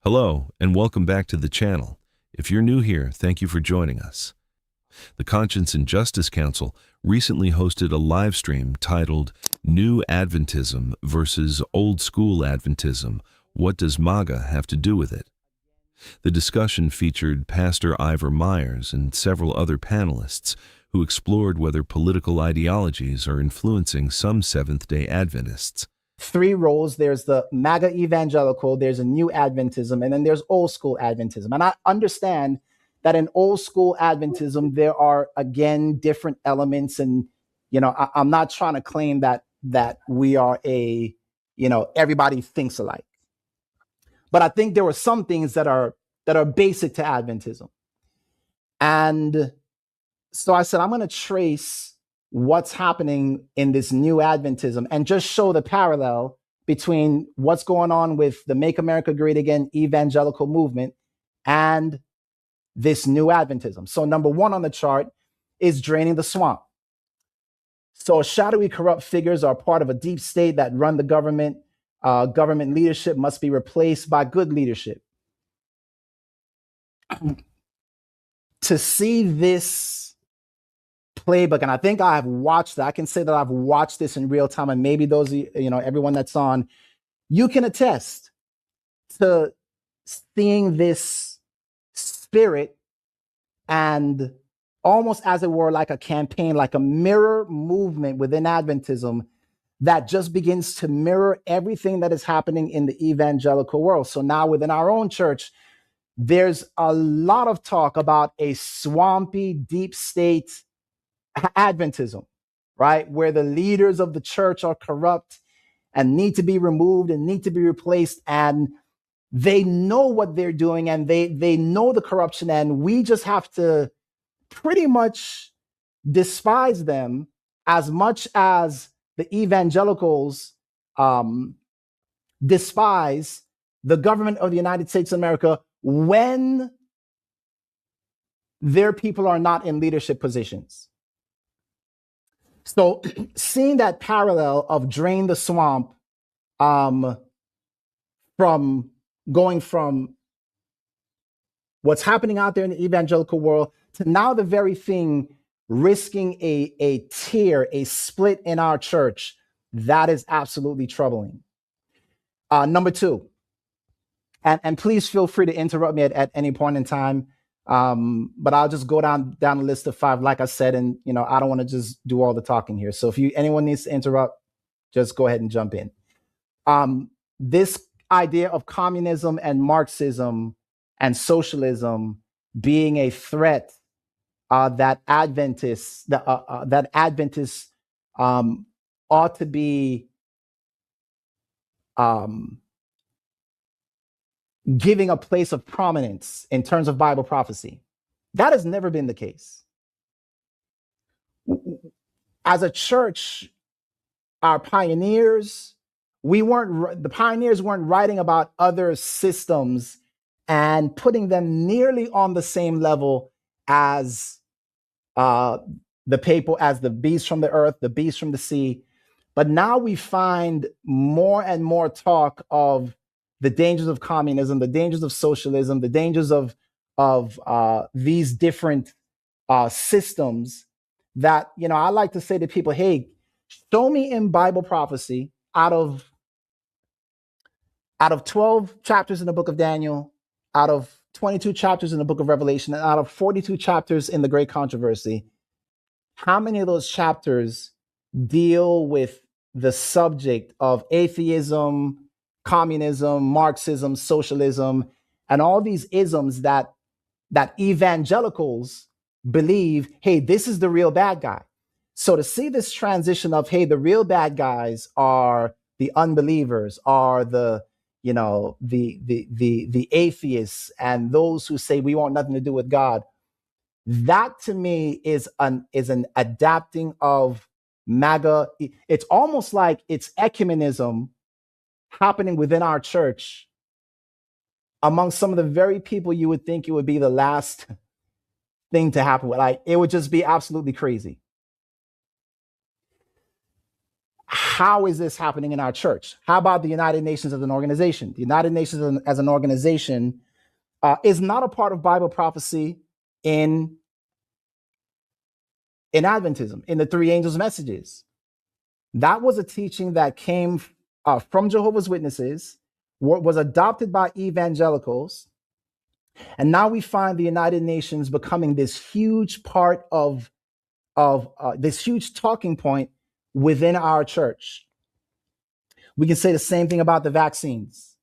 Hello, and welcome back to the channel. If you're new here, thank you for joining us. The Conscience and Justice Council recently hosted a live stream titled New Adventism versus Old School Adventism. What does MAGA have to do with it? The discussion featured Pastor Ivor Myers and several other panelists who explored whether political ideologies are influencing some Seventh-day Adventists. Three roles. There's the MAGA evangelical, there's a new Adventism, and then there's old school Adventism. And I understand that in old school Adventism, there are, again, different elements. And, I'm not trying to claim that we are everybody thinks alike. But I think there were some things that are basic to Adventism. And so I said, I'm going to trace what's happening in this new Adventism and just show the parallel between what's going on with the Make America Great Again evangelical movement and this new Adventism. So number one on the chart is draining the swamp. So shadowy, corrupt figures are part of a deep state that run the government. Government leadership must be replaced by good leadership. To see this playbook, and I think I have watched that. I can say that I've watched this in real time, and maybe those, everyone that's on, you can attest to seeing this spirit and almost as it were like a campaign, like a mirror movement within Adventism that just begins to mirror everything that is happening in the evangelical world. So now within our own church, there's a lot of talk about a swampy, deep state Adventism, right? Where the leaders of the church are corrupt and need to be removed and need to be replaced. And they know what they're doing and they know the corruption. And we just have to pretty much despise them as much as the evangelicals despise the government of the United States of America when their people are not in leadership positions. So seeing that parallel of drain the swamp from going from what's happening out there in the evangelical world to now the very thing risking a tear, a split in our church, that is absolutely troubling. Number two, and please feel free to interrupt me at any point in time. But I'll just go down the list of five, like I said, and I don't want to just do all the talking here. So if anyone needs to interrupt, just go ahead and jump in. This idea of communism and Marxism and socialism being a threat that Adventists ought to be giving a place of prominence in terms of Bible prophecy. That has never been the case. As a church, our pioneers, the pioneers weren't writing about other systems and putting them nearly on the same level as the beast from the earth, the beast from the sea. But now we find more and more talk of the dangers of communism, the dangers of socialism, the dangers of these different systems that, I like to say to people, hey, show me in Bible prophecy out of 12 chapters in the book of Daniel, out of 22 chapters in the book of Revelation, and out of 42 chapters in the Great Controversy, how many of those chapters deal with the subject of atheism, communism, Marxism, socialism, and all these isms that evangelicals believe, hey, this is the real bad guy. So to see this transition of, hey, the real bad guys are the unbelievers, are the atheists and those who say we want nothing to do with God, that to me is an adapting of MAGA. It's almost like it's ecumenism happening within our church among some of the very people you would think it would be the last thing to happen with. Like, it would just be absolutely crazy. how is this happening in our church? How about the United Nations as an organization? The United Nations as an organization is not a part of Bible prophecy in Adventism, in the three angels' messages. That was a teaching that came from Jehovah's Witnesses, was adopted by evangelicals, and now we find the United Nations becoming this huge part of this huge talking point within our church. We can say the same thing about the vaccines,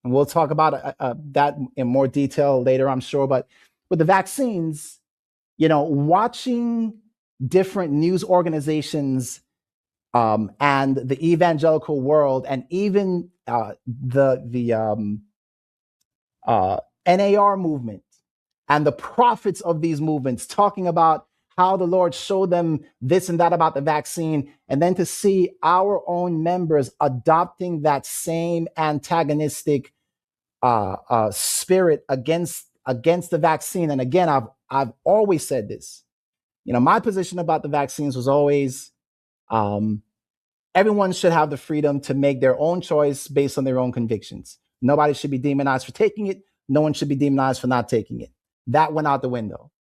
and we'll talk about that in more detail later, I'm sure. But with the vaccines, watching different news organizations and the evangelical world, and even the NAR movement and the prophets of these movements talking about how the Lord showed them this and that about the vaccine, and then to see our own members adopting that same antagonistic spirit against the vaccine. And again, I've always said this. My position about the vaccines was always everyone should have the freedom to make their own choice based on their own convictions. Nobody should be demonized for taking it. No one should be demonized for not taking it. That went out the window.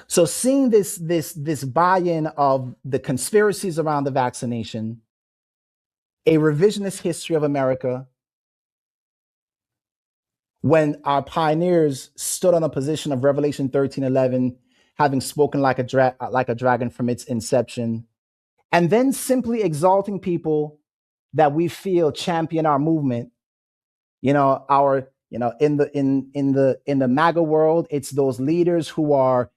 So seeing this buy-in of the conspiracies around the vaccination, a revisionist history of America, when our pioneers stood on a position of Revelation 13:11, having spoken like a dragon from its inception, and then simply exalting people that we feel champion our movement. In the MAGA world, it's those leaders who are,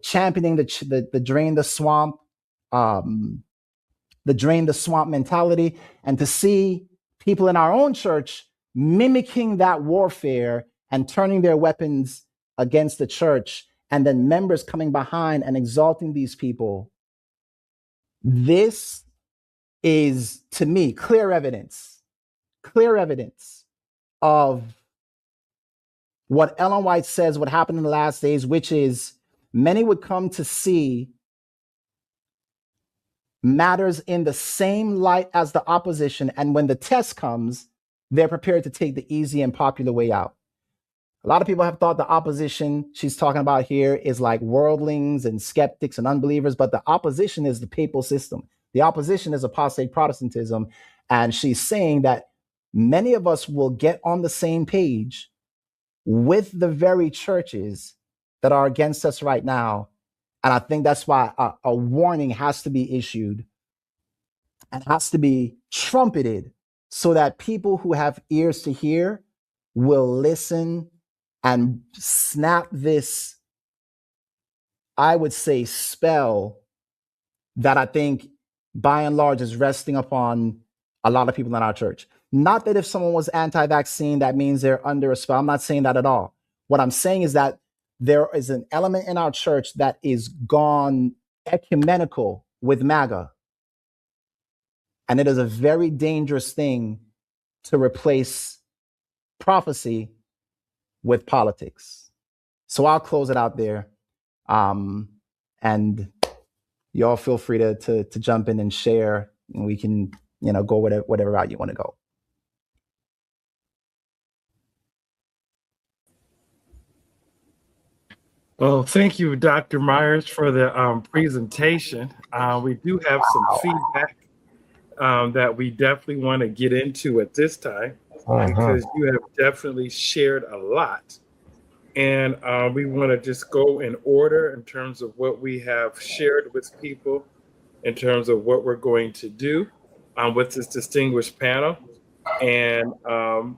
championing the drain the swamp, the drain the swamp mentality, and to see people in our own church mimicking that warfare and turning their weapons against the church, and then members coming behind and exalting these people. This is, to me, clear evidence of what Ellen White says would happen in the last days, which is many would come to see matters in the same light as the opposition, and when the test comes, they're prepared to take the easy and popular way out. A lot of people have thought the opposition she's talking about here is like worldlings and skeptics and unbelievers, but the opposition is the papal system. The opposition is apostate Protestantism, and she's saying that many of us will get on the same page with the very churches that are against us right now. And I think that's why a warning has to be issued and has to be trumpeted so that people who have ears to hear will listen and snap this, I would say, spell that I think by and large is resting upon a lot of people in our church. Not that if someone was anti-vaccine, that means they're under a spell. I'm not saying that at all. What I'm saying is that there is an element in our church that is gone ecumenical with MAGA. And it is a very dangerous thing to replace prophecy with politics. So I'll close it out there. And y'all feel free to jump in and share, and we can, go whatever route you want to go. Well, thank you, Dr. Myers, for the presentation. We do have some feedback that we definitely want to get into at this time, because you have definitely shared a lot. And we want to just go in order in terms of what we have shared with people, in terms of what we're going to do with this distinguished panel. And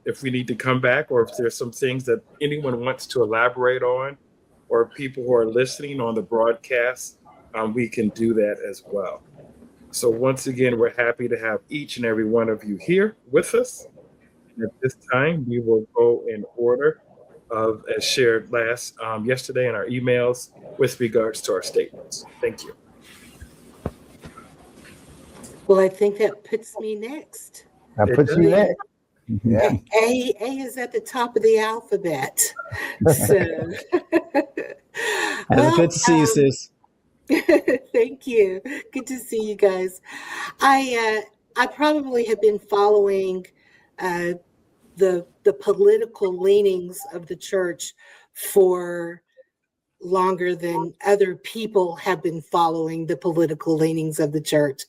if we need to come back, or if there's some things that anyone wants to elaborate on, or people who are listening on the broadcast, we can do that as well. So once again, we're happy to have each and every one of you here with us. And at this time, we will go in order of as shared yesterday in our emails with regards to our statements. Thank you. Well, I think that puts me next. That puts you next. Yeah. A is at the top of the alphabet. So Good to see you, sis. Thank you. Good to see you guys. I probably have been following uh, the political leanings of the church for longer than other people have been following the political leanings of the church.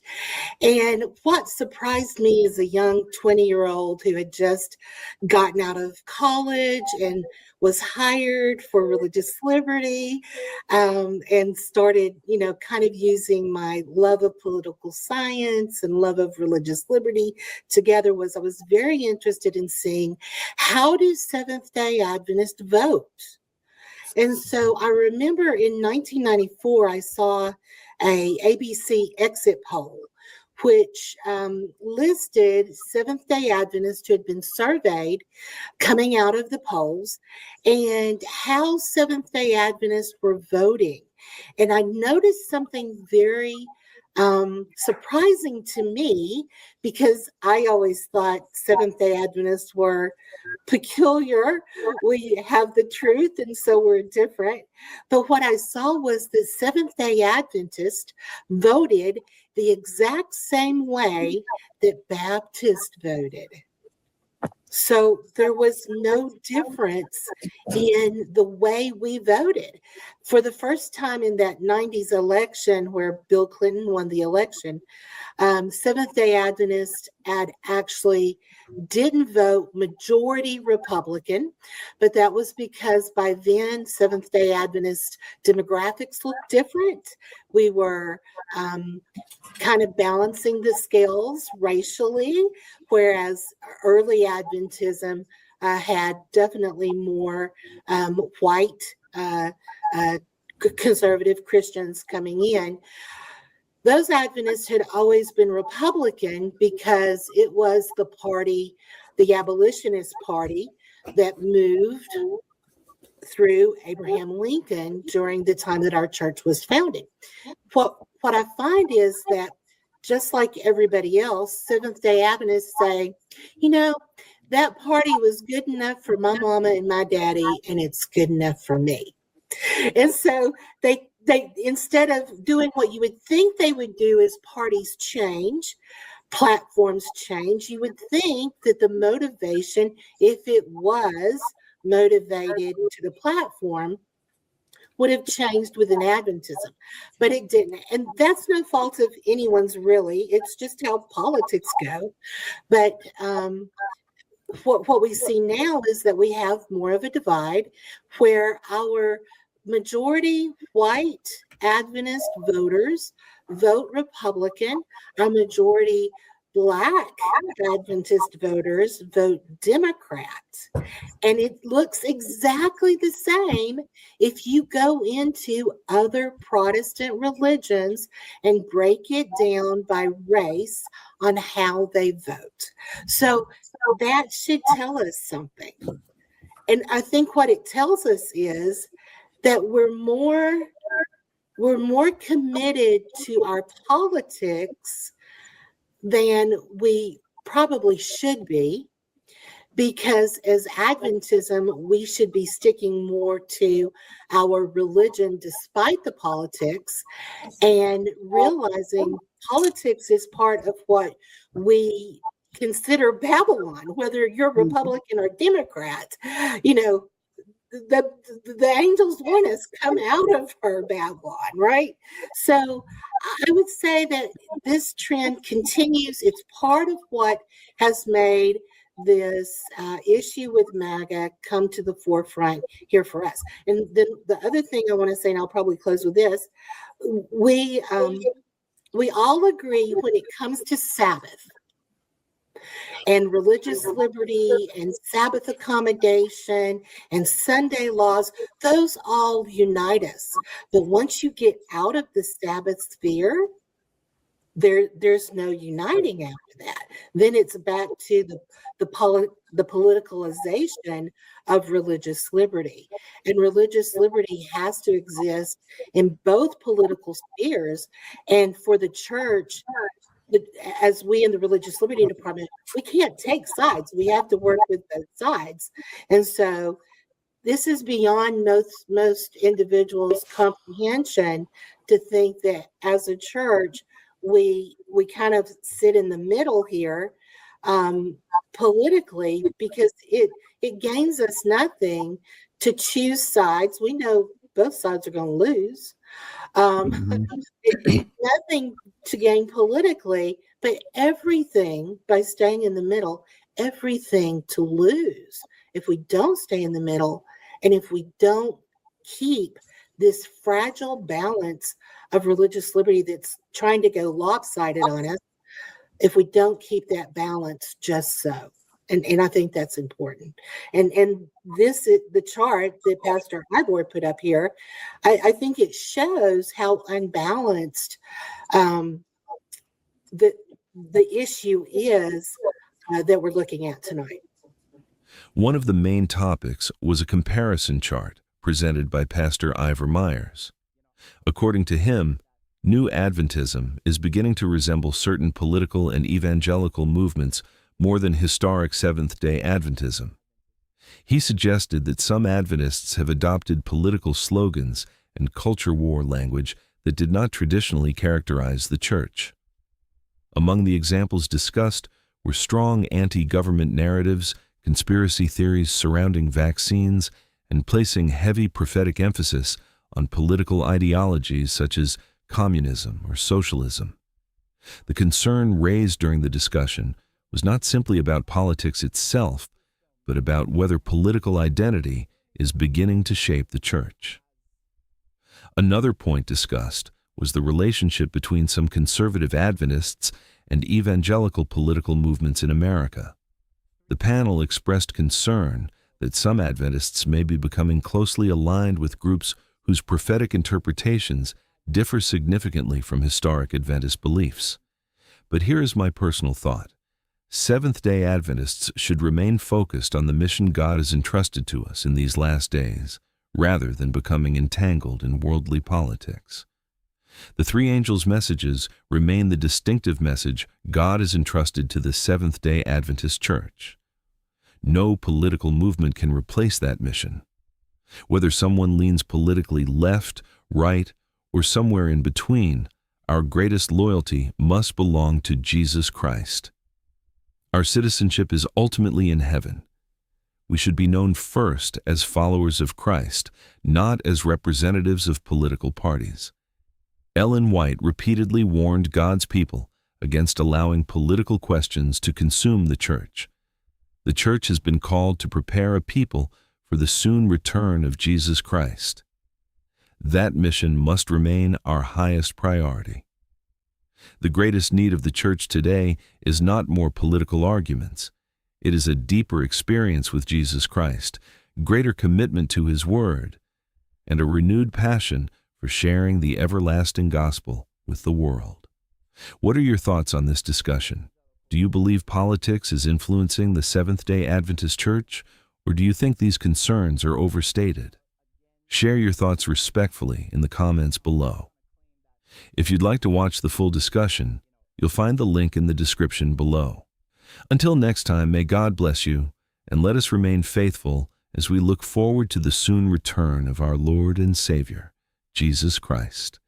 And what surprised me as a young 20-year-old who had just gotten out of college and was hired for religious liberty, and started, kind of using my love of political science and love of religious liberty together, was I was very interested in seeing, how do Seventh-day Adventists vote? And so I remember in 1994, I saw a ABC exit poll, which listed Seventh-day Adventists who had been surveyed coming out of the polls and how Seventh-day Adventists were voting. And I noticed something very surprising to me, because I always thought Seventh-day Adventists were peculiar. We have the truth, and so we're different. But what I saw was that Seventh-day Adventists voted the exact same way that Baptists voted. So there was no difference in the way we voted. For the first time in that 90s election where Bill Clinton won the election, Seventh-day Adventists had actually didn't vote majority Republican, but that was because by then Seventh-day Adventist demographics looked different. We were kind of balancing the scales racially, whereas early Adventism had definitely more white conservative Christians coming in. Those Adventists had always been Republican because it was the party, the abolitionist party, that moved through Abraham Lincoln during the time that our church was founded. What I find is that, just like everybody else, Seventh-day Adventists say, that party was good enough for my mama and my daddy, and it's good enough for me. And so they instead of doing what you would think they would do as parties change, platforms change, you would think that the motivation, if it was motivated to the platform, would have changed within Adventism, but it didn't. And that's no fault of anyone's, really. It's just how politics go. But what we see now is that we have more of a divide, where our majority white Adventist voters vote Republican, our majority Black Adventist voters vote Democrat. And it looks exactly the same if you go into other Protestant religions and break it down by race on how they vote. So that should tell us something. And I think what it tells us is that we're more committed to our politics than we probably should be, because as Adventism, we should be sticking more to our religion despite the politics, and realizing politics is part of what we consider Babylon, whether you're Republican or Democrat. The angels want us come out of her Babylon, right? So I would say that this trend continues. It's part of what has made this issue with MAGA come to the forefront here for us. And then the other thing I want to say, and I'll probably close with this, we all agree when it comes to Sabbath and religious liberty and Sabbath accommodation and Sunday laws, those all unite us. But once you get out of the Sabbath sphere, there's no uniting after that. Then it's back to the politicalization of religious liberty. And religious liberty has to exist in both political spheres. And for the church, as we in the Religious Liberty Department, we can't take sides. We have to work with both sides. And so this is beyond most individuals' comprehension to think that as a church, we kind of sit in the middle here politically, because it gains us nothing to choose sides. We know both sides are going to lose. Nothing to gain politically, but everything by staying in the middle, everything to lose if we don't stay in the middle, and if we don't keep this fragile balance of religious liberty that's trying to go lopsided on us, if we don't keep that balance just so. And I think that's important. And this is the chart that Pastor Ivor put up here. I think it shows how unbalanced the issue is that we're looking at tonight. One of the main topics was a comparison chart presented by Pastor Ivor Myers. According to him, New Adventism is beginning to resemble certain political and evangelical movements more than historic Seventh-day Adventism. He suggested that some Adventists have adopted political slogans and culture war language that did not traditionally characterize the church. Among the examples discussed were strong anti-government narratives, conspiracy theories surrounding vaccines, and placing heavy prophetic emphasis on political ideologies such as communism or socialism. The concern raised during the discussion was not simply about politics itself, but about whether political identity is beginning to shape the church. Another point discussed was the relationship between some conservative Adventists and evangelical political movements in America. The panel expressed concern that some Adventists may be becoming closely aligned with groups whose prophetic interpretations differ significantly from historic Adventist beliefs. But here is my personal thought. Seventh-day Adventists should remain focused on the mission God has entrusted to us in these last days, rather than becoming entangled in worldly politics. The three angels' messages remain the distinctive message God has entrusted to the Seventh-day Adventist Church. No political movement can replace that mission. Whether someone leans politically left, right, or somewhere in between, our greatest loyalty must belong to Jesus Christ. Our citizenship is ultimately in heaven. We should be known first as followers of Christ, not as representatives of political parties. Ellen White repeatedly warned God's people against allowing political questions to consume the church. The church has been called to prepare a people for the soon return of Jesus Christ. That mission must remain our highest priority. The greatest need of the church today is not more political arguments. It is a deeper experience with Jesus Christ, greater commitment to His Word, and a renewed passion for sharing the everlasting gospel with the world. What are your thoughts on this discussion? Do you believe politics is influencing the Seventh-day Adventist Church, or do you think these concerns are overstated? Share your thoughts respectfully in the comments below. If you'd like to watch the full discussion, you'll find the link in the description below. Until next time, may God bless you, and let us remain faithful as we look forward to the soon return of our Lord and Savior, Jesus Christ.